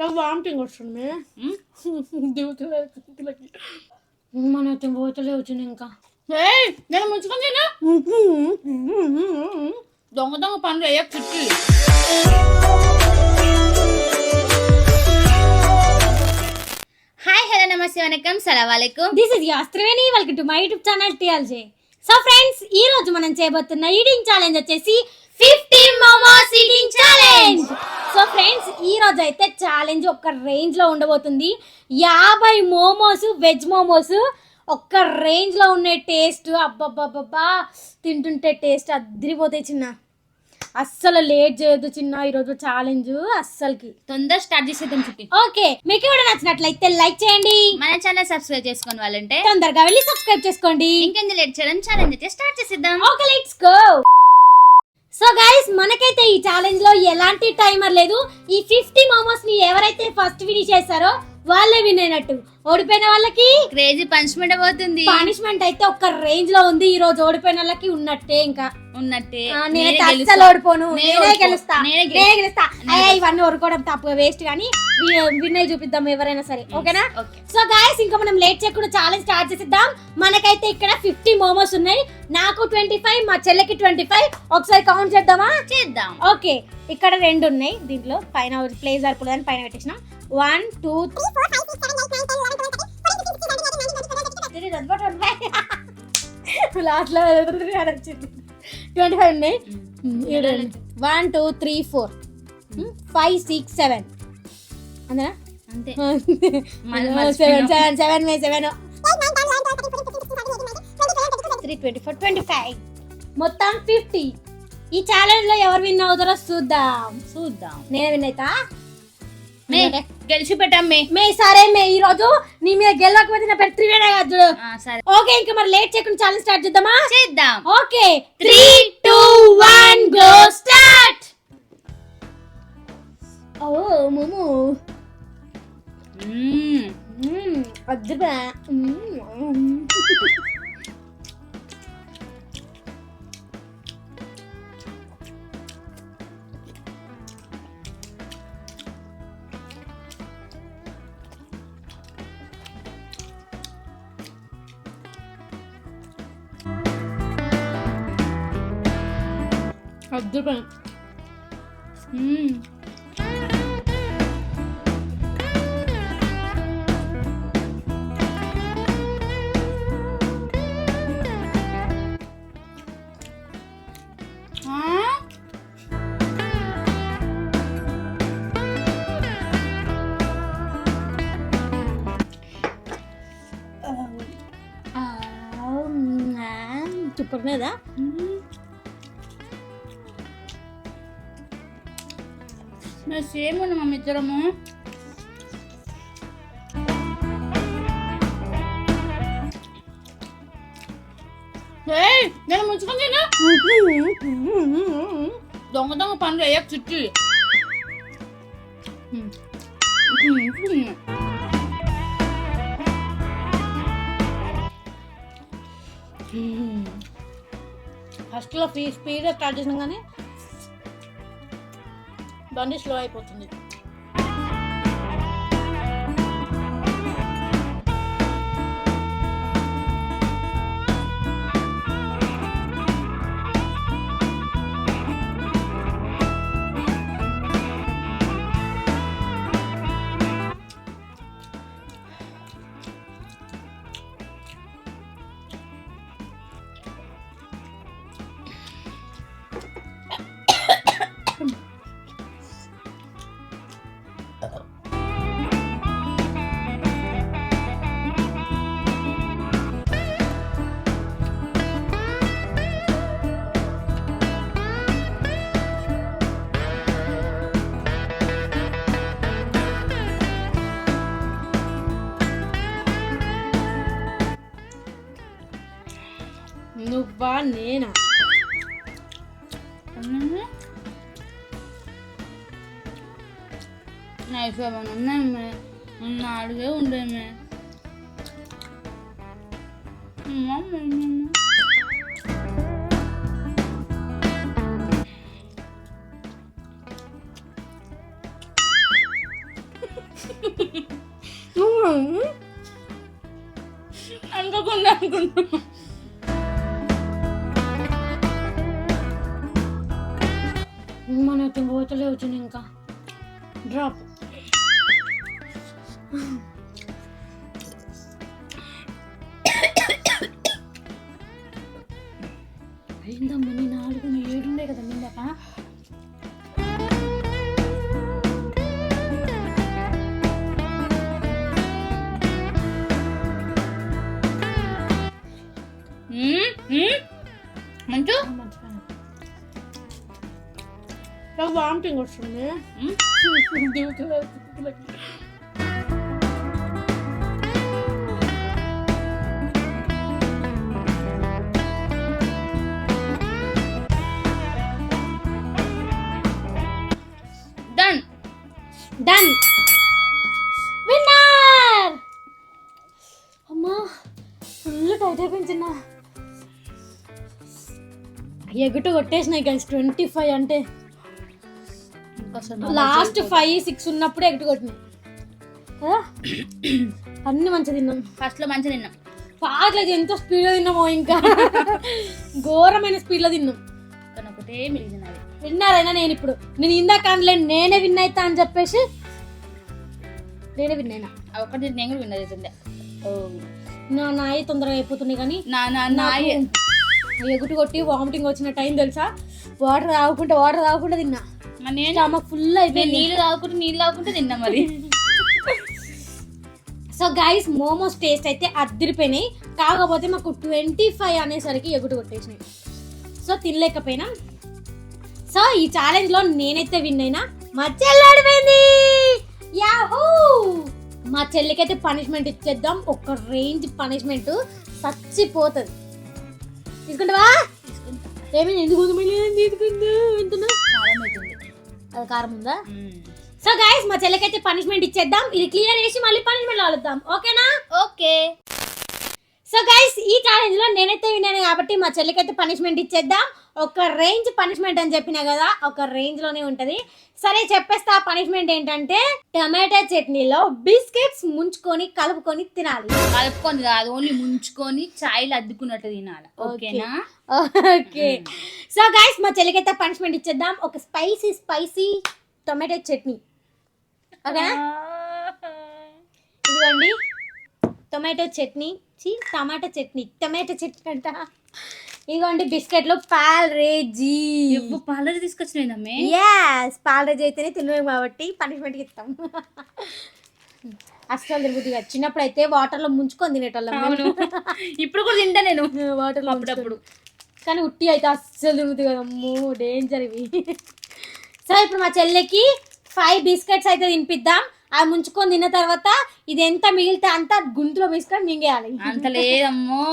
నాకు వామిటింగ్ వస్తుంది దిగుతులకి మనైతే పోతలే వచ్చింది ఇంకా నేను ముంచుకొని తిన్నా దొంగ దొంగ పనులు అయ్యా చుట్టి హాయ్ హలో నమస్తే వనకం సలాం అలైకుం. This is your Triveni. Welcome to my YouTube channel TLJ. So friends, ఈ రోజు మనం చేయబోతున్న ఈటింగ్ ఛాలెంజ్ వచ్చేసి 50 momos eating challenge. So friends, ఈ రోజు అయితే ఛాలెంజ్ ఒక రేంజ్ లో ఉండబోతుంది. 50 మోమోస్, వెజ్ మోమోస్ ఒక్క రేంజ్ లో ఉండే టేస్ట్ అబ్బబ్బబ్బబ్బా, తింటుంటే టేస్ట్ అదిరిపోతాయి చిన్న. అస్సలు లేట్ చేయొద్దు చిన్న, ఈరోజు ఛాలెంజ్ అస్సలకి తొందర స్టార్ట్ చేసేద్దాం చుట్టి. ఓకే, మీకు కూడా నచ్చినట్లయితే లైక్ చేయండి, మన ఛానల్ సబ్స్క్రైబ్ చేసుకోని వాళ్ళంటే తొందరగా వెళ్ళి సబ్స్క్రైబ్ చేసుకోండి. ఇంకెందుకు లేట్ చేయడం, ఛాలెంజ్ అయితే స్టార్ట్ చేసేద్దాం. Okay, let's go. So guys, మనకైతే ఈ ఛాలెంజ్ లో ఎలాంటి టైమర్ లేదు. ఈ 50 మోమోస్ ని ఎవరైతే ఫస్ట్ ఫినిష్ చేస్తారో వాళ్ళే విన్ అయినట్టు. ఓడిపోయిన వాళ్ళకి క్రేజీ పనిష్మెంట్ పోతుంది. పనిష్మెంట్ అయితే ఒక రేంజ్ లో ఉంది. ఈ రోజు ఓడిపోయిన వాళ్ళకి ఉన్నట్టే, ఇంకా ఉన్నట్టే. నేనైతే అస్సలు ఓడిపోను, నేనే గెలుస్తా. ఇవన్నీ ఓడుకోవడం తప్పు, వేస్ట్. కానీ విన్నై చూపిద్దాం ఎవరైనా సరే, ఓకేనా? సో గైస్, ఇంకా మనం లేట్ చేయకుండా ఛాలెంజ్ స్టార్ట్ చేసిద్దాం. మనకైతే ఇక్కడ 50 మోమోస్ ఉన్నాయి. నాకు 25, మా చెల్లెకి 25. ఒకసారి కౌంట్ చేద్దామా? చేద్దాం. ఓకే, ఇక్కడ 2 ఉన్నాయి. దీంట్లో పైన ప్లేస్ సరిపోలేదని పైన పెట్టేసిన. 1 2 3 4 5 6 7 8 9 10 11 12 13 లాస్ట్ లో వచ్చింది 25 ఉన్నాయి. 1 2 3 4 5 6 7 అంతేనా? అంతే. 7 3 24 25 మొత్తం 50. ఈ ఛాలెంజ్ లో ఎవరు విన్ అవుతారో చూద్దాం. నేనే విన్ అవుతా. గెలిచి పెట్టాం మే. సరే మే, ఈ రోజు నీ మీద గెలవకపోతే నా పేరు త్రివేణి కాదు. సరే, ఓకే, ఇంకా మరి లేట్ చేయకుండా ఛాలెంజ్ స్టార్ట్ చేద్దామా? చేద్దాం. Okay, 3 2 1 go start. Oh momo అద్భుతం. అద్భుతం. సూపర్ లేదా? సేమ్ ఉన్నాం మమ్మీ ఇద్దరము. నేను ముంచుకొని తిన్నా దొంగ దొంగ పనులు అయ్యా చుట్టి. ఫస్ట్ లో స్పీడ్ స్టార్ట్ చేసినాం కానీ బండి స్లో అయిపోతుంది. నువ్వా నేనా? అడిగే ఉండే అనుకోకుండా అనుకున్నా. మన తింగోతలే వచ్చింది ఇంకా డ్రాప్. అయిందమ్మా నీ 4 7 ఉండే కదా నిందాక. మంచు నాకు వామిటింగ్ వస్తుంది. Done done winner. అమ్మా ఫుల్ టైట్ అయిపోయింది చిన్న. ఎగుటు కొట్టేసినాయి గైస్ 25 అంటే లాస్ట్ 5 6 ఉన్నప్పుడే ఎగుటు కొట్టినాయి కదా. అన్ని మంచిగా తిన్నాం. ఫస్ట్ లో మంచిగా తిన్నాం. పాటలేదు ఎంతో స్పీడ్లో తిన్నామో ఇంకా ఘోరమైన స్పీడ్లో తిన్నాం. కానీ ఒకటే మిగిలినది. విన్నారైనా నేను ఇప్పుడు నేను ఇందాక అనలేను నేనే విన్ అవుతా అని చెప్పేసి నేనే విన్ అయినా. ఒకటి నేను కూడా విన్నది అవుతుండే. నా నాయి తొందరగా అయిపోతున్నాయి కానీ నా ఎగుటు కొట్టి వామిటింగ్ వచ్చిన టైం తెలుసా. వాటర్ తాగకుండా తిన్నా. స్టమక్ ఫుల్ అయిపోయింది. నీళ్ళు తాగుకుంటే తిన్నా మరి. సో గైస్ మోమోస్ టేస్ట్ అయితే అద్దరిపోయినాయి. కాకపోతే మాకు 25 అనేసరికి ఎగుటు కొట్టేసినాయి. సో తినలేకపోయినా. సో ఈ ఛాలెంజ్ లో నేనైతే విన్ అయినా. మా చెల్లి ఆడిపోయింది. యాహూ. మా చెల్లికైతే పనిష్మెంట్ ఇచ్చేద్దాం. ఒక రేంజ్ పనిష్మెంట్ చచ్చిపోతుంది. తీసుకుంటావా? ఏమైనా ఎందుకు తీసుకుంటా అది కారం ఉందా? సో గైస్ మా చెల్లెకైతే పనిష్మెంట్ ఇచ్చేద్దాం. ఇది క్లియర్ చేసి మళ్ళీ పనిష్మెంట్ ఆడుద్దాం. ఓకేనా? ఓకే. సో గైస్ ఈ ఛాలెంజ్ లో నేనైతే విన్నాను కాబట్టి మా చెల్లికైతే పనిష్మెంట్ ఇచ్చేద్దాం. ఒక రేంజ్ పనిష్మెంట్ అని చెప్పినా కదా, ఒక రేంజ్ లోనే ఉంటది. సరే చెప్పేస్తా. ఆ పనిష్మెంట్ ఏంటంటే టమాటా చట్నీలో బిస్కెట్స్ ముంచుకొని కలుపుకొని తినాలి. కలుపుకొని కాదు, ఓన్లీ ముంచుకొని చాయ్లు అద్దుకున్నట్టు తినాలి. ఓకేనా? ఓకే. సో గైస్ మా చెల్లికైతే పనిష్మెంట్ ఇచ్చేద్దాం. ఒక స్పైసీ టొమాటో చట్నీ. ఓకేనా? ఇదిగోండి టొమాటో చట్నీ అంట. ఇదిగోండి బిస్కెట్లు పాలరేజీ. పాలరేజీ తీసుకొచ్చినాయి. yes పాలరేజీ అయితేనే తినలేము కాబట్టి పనిష్మెంట్ ఇస్తాం. అస్సలు తిరుగుతుంది కదా. చిన్నప్పుడు అయితే వాటర్ లో ముంచుకొని తినేటోళ్ళం. ఇప్పుడు కూడా తింటా నేను వాటర్ లో అప్పుడప్పుడు. కానీ ఉట్టి అయితే అస్సలు తిరుగుతుంది కదా. అమ్మో డేంజర్ ఇవి. సో ఇప్పుడు మా చెల్లెకి 5 బిస్కెట్స్ అయితే తినిపిద్దాం. అవి ముంచుకొని తిన్న తర్వాత ఇది ఎంత మిగిలితే అంత గుంతులో బిస్కెట్ మింగేయాలి. అంత లేదమ్మో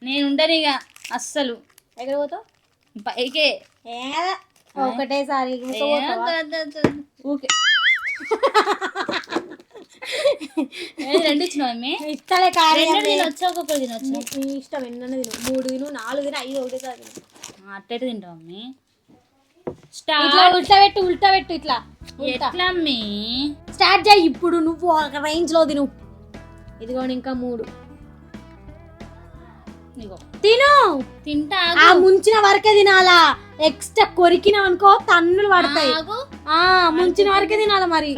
నేను ఉండను ఇక అస్సలు. ఎక్కడ పోతావు? పైకే ఒకటేసారి ఓకే. రెండు ఇచ్చినావు ఇస్తలే కాదు. తినొచ్చా ఒక్కొక్కరు తినొచ్చు. ఇష్టం ఎన్న తిను. 3 తిను 4 తిను 5 ఒకటేసారి తిను. అట్టయితే తింటావు అమ్మి. ఉల్టా పెట్టు ఇట్లా. ఎట్లా అమ్మి? స్టార్ట్ చేయి ఇప్పుడు. నువ్వు ఒక రేంజ్ లో తిను. ఇదిగోండి ఇంకా 3 తిను. తింటా. ఆ ముంచిన వరకే తినాలా. ఎక్స్ట్రా కొరికినా అనుకో తన్నులు పడతాయి. ముంచిన వరకే తినాలా. మరి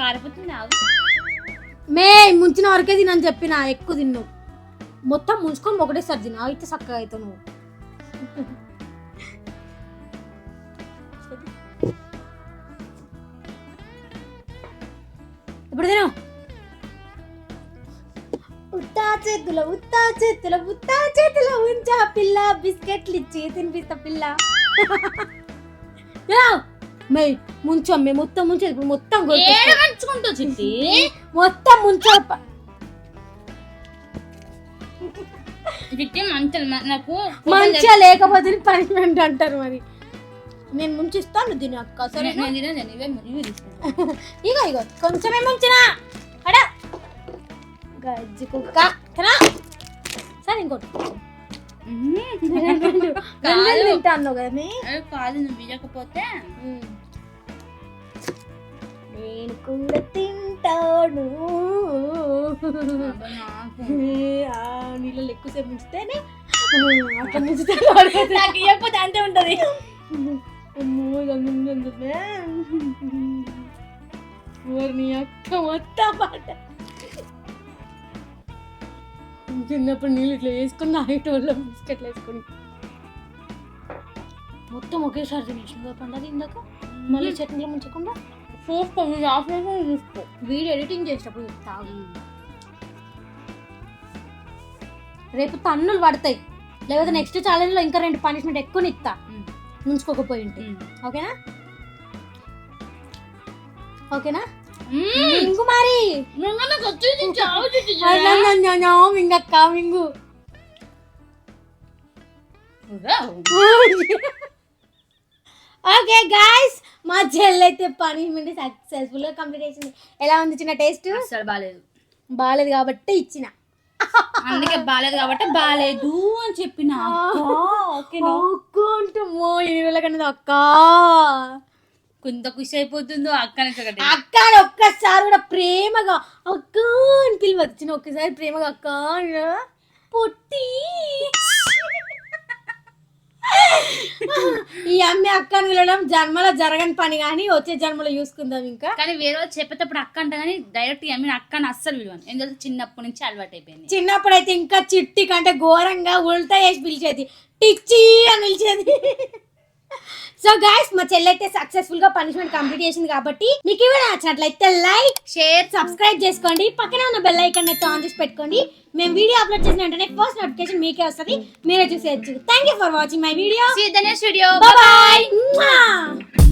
ముంచిన వరకే తినని చెప్పిన ఎక్కువ తిన్ను. మొత్తం ముంచుకొని ఒకటేసారి తిను. అయితే చక్కగా అవుతావు నువ్వు. ఇప్పుడు తిను. ఉత్తా చేతుల ఉంచా పిల్ల బిస్కెట్లు ఇచ్చి తినిపిస్తా పిల్ల. ముంచమ్మే మొత్తం ముంచేది. ఇప్పుడు మొత్తం ముంచుకుంటూ చిట్టి మొత్తం ముంచా. నాకు మంచిగా లేకపోతే పనిష్మెంట్ అంటారు. మరి నేను ముంచిస్తాను దీని అక్క. సరే ఇగో కొంచెమే ముంచినా అడా గజ్జి కుక్క. సరే ఇంకోటి తింటా అన్నావు కదా. కాదు నువ్వు ఇవ్వకపోతే నేను కూడా తింటా. ఉంటాను. నీళ్ళలో ఎక్కువసేపు ముంచితేనే అట్లా ముంచుతాను. నాకు ఇవ్వకపోతే అంతే ఉంటది. నీ అక్క మొత్తం పాట చిన్నప్పుడు నీళ్ళు ఇట్లా వేసుకుని ఆగేటోళ్ళ బిస్కెట్లు వేసుకుని మొత్తం ఒకేసారి తినేసిన పండుగ ఇందాక మళ్ళీ చట్నీలో ముంచకుండా వీడియో ఎడిటింగ్ చేసినప్పుడు చెప్తావు. రేపు తన్నులు పడతాయి, లేకపోతే నెక్స్ట్ ఛాలెంజ్ లో ఇంకా 2 పనిష్మెంట్ ఎక్కువ ఇస్తా ముంచుకోకపోయి ఉంటే. ఓకేనా ఓకేనా మింగు మరి మింగక్క మింగు. ఓకే గాయ్స్, మా చెల్లైతే పనిష్మెంట్ సక్సెస్ఫుల్ గా కంప్లీట్ చేసింది. ఎలా ఉంది చిన్న టేస్ట్? అసలు బాలేదు కాబట్టి ఇచ్చిన, అందుకే బాలేదు కాబట్టి బాలేదు అని చెప్పిన. అక్క కొంత ఖుషి అయిపోతుందో అక్క ఒక్కసారి కూడా ప్రేమగా అక్క అని పిలవచ్చు. ఒక్కసారి ప్రేమగా అక్క పొట్టి ఈ అమ్మాయి అక్కని పిలవడం జన్మలో జరగని పని, కానీ వచ్చే జన్మలో చూసుకుందాం. ఇంకా కానీ వేరే వాళ్ళు చెప్పేటప్పుడు అక్క అంట, కానీ డైరెక్ట్ అమ్మాయి అక్కని అస్సలు విలువను, ఎందుకంటే చిన్నప్పటి నుంచి అలవాటు అయిపోయింది. చిన్నప్పుడు అయితే ఇంకా చిట్టి కంటే ఘోరంగా ఉల్టా వేసి పిలిచేది, టిచ్చి అని పిలిచేది. సో గైస్, మా చెల్లి అయితే సక్సెస్ఫుల్ గా పనిష్మెంట్ కంప్లీట్ చేసింది కాబట్టి మీకు ఈ వీడియో నచ్చినట్లయితే లైక్, షేర్, సబ్స్క్రైబ్ చేసుకోండి. పక్కనే ఉన్న బెల్ ఐకాన్ అయితే ఆన్ చేసి పెట్టుకోండి. మేము వీడియో అప్లోడ్ చేసిన వెంటనే ఫస్ట్ నోటిఫికేషన్ మీకే వస్తుంది, మీరే చూసేయచ్చు. Thank you for watching my video. See you in the next video. Bye bye.